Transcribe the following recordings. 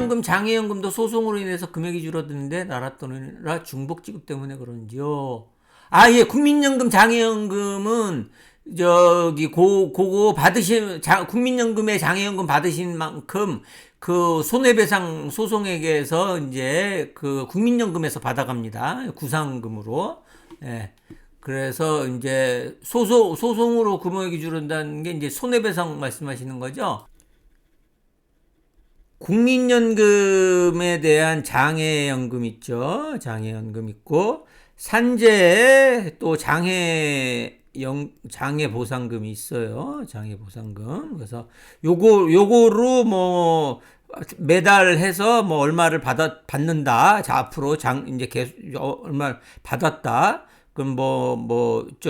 국민연금, 장애연금도 소송으로 인해서 금액이 줄어드는데 나라 중복 지급 때문에 그런지요. 아, 예, 국민연금, 장애연금은 그거 국민연금에 장애연금 받으신 만큼 그 손해배상 소송액에서 이제 그 국민연금에서 받아갑니다. 구상금으로. 예. 그래서 이제 소송으로 금액이 줄어든다는 게 이제 손해배상 말씀하시는 거죠. 국민연금에 대한 장애연금 있죠. 장애연금 있고, 산재에 또 장애보상금이 있어요. 장애보상금. 그래서 요거로 뭐, 매달 해서 뭐 얼마를 받는다. 자, 앞으로 이제 계속 얼마를 받았다. 그럼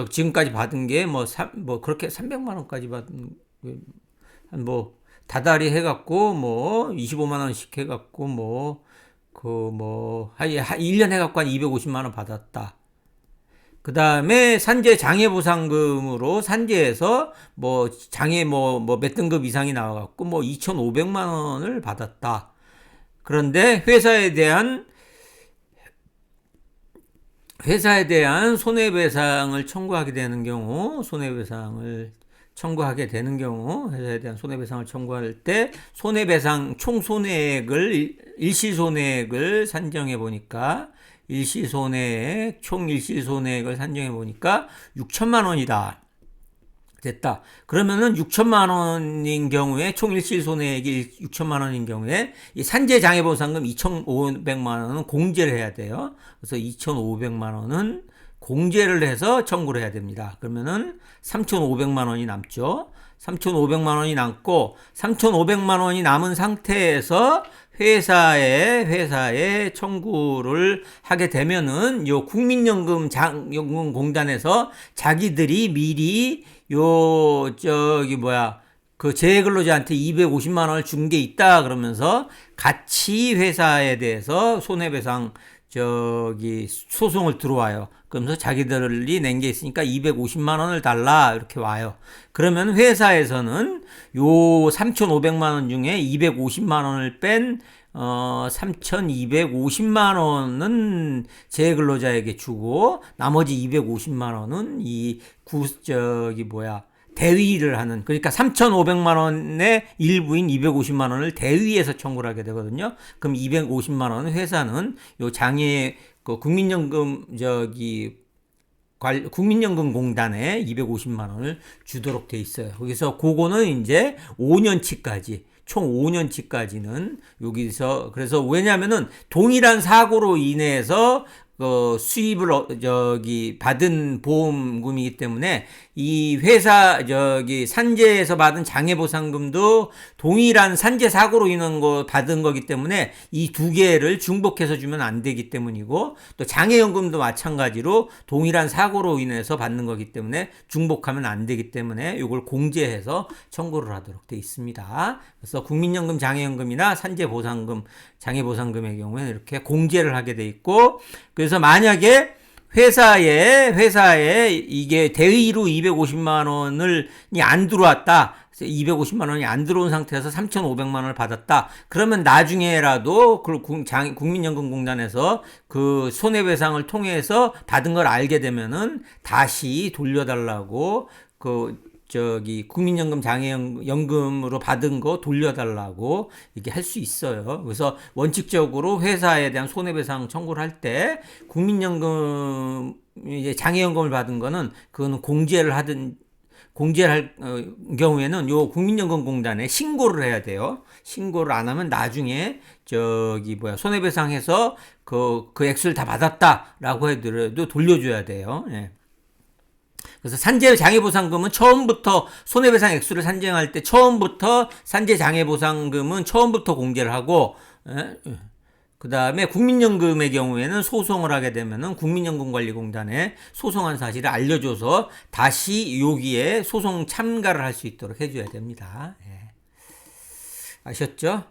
지금까지 받은 게 그렇게 300만 원까지 받은, 다달이 해갖고, 25만 원씩 해갖고, 1년 해갖고 한 250만 원 받았다. 그 다음에 산재 장애보상금으로 산재에서 몇 등급 이상이 나와갖고 2,500만 원을 받았다. 그런데 회사에 대한 손해배상을 청구하게 되는 경우, 회사에 대한 손해배상을 청구할 때 총 손해액을 일시손해액을 산정해 보니까 총 일시손해액을 산정해 보니까 6천만 원이다. 됐다. 그러면은 6천만 원인 경우에 총 일시손해액이 6천만 원인 경우에 이 산재장애보상금 2,500만 원은 공제를 해야 돼요. 그래서 2,500만 원은 공제를 해서 청구를 해야 됩니다. 그러면은 3,500만 원이 남죠. 3,500만 원이 남고 3,500만 원이 남은 상태에서 회사에 청구를 하게 되면은 요 국민연금 장연금공단에서 자기들이 미리 그 재해근로자한테 250만 원을 준 게 있다 그러면서 같이 회사에 대해서 손해배상 소송을 들어와요. 그러면서 자기들이 낸 게 있으니까 250만 원을 달라 이렇게 와요. 그러면 회사에서는 요 3,500만 원 중에 250만 원을 뺀 3,250만 원은 재해근로자에게 주고 나머지 250만 원은 대위를 하는, 그러니까 3,500만 원의 일부인 250만 원을 대위에서 청구를 하게 되거든요. 그럼 250만 원은 회사는 요 국민연금공단에 250만 원을 주도록 돼 있어요. 그래서 그거는 이제 5년치까지, 총 5년치까지는 여기서, 그래서 왜냐면은 동일한 사고로 인해서 수입을 받은 보험금이기 때문에 이 회사 산재에서 받은 장애보상금도 동일한 산재 사고로 인한 거 받은 거기 때문에 이 두 개를 중복해서 주면 안 되기 때문이고, 또 장애연금도 마찬가지로 동일한 사고로 인해서 받는 거기 때문에 중복하면 안 되기 때문에 이걸 공제해서 청구를 하도록 돼 있습니다. 그래서 국민연금, 장애연금이나 산재보상금, 장애보상금의 경우에는 이렇게 공제를 하게 돼 있고, 그래서 만약에 회사에 이게 대위로 250만 원이 안 들어왔다. 250만 원이 안 들어온 상태에서 3,500만 원을 받았다. 그러면 나중에라도 국민연금공단에서 그 손해배상을 통해서 받은 걸 알게 되면은 다시 돌려달라고 국민연금 장애연금으로 받은 거 돌려달라고 이렇게 할 수 있어요. 그래서 원칙적으로 회사에 대한 손해배상 청구를 할 때 국민연금 장애연금을 받은 거는 그거는 공제를 할 경우에는 요 국민연금공단에 신고를 해야 돼요. 신고를 안 하면 나중에 손해배상해서 그 액수를 다 받았다라고 해도 돌려줘야 돼요. 예. 그래서 산재 장애보상금은 처음부터 손해배상 액수를 산정할 때 처음부터 산재 장애보상금은 처음부터 공제를 하고, 그 다음에 국민연금의 경우에는 소송을 하게 되면은 국민연금관리공단에 소송한 사실을 알려줘서 다시 여기에 소송 참가를 할 수 있도록 해줘야 됩니다. 예. 아셨죠?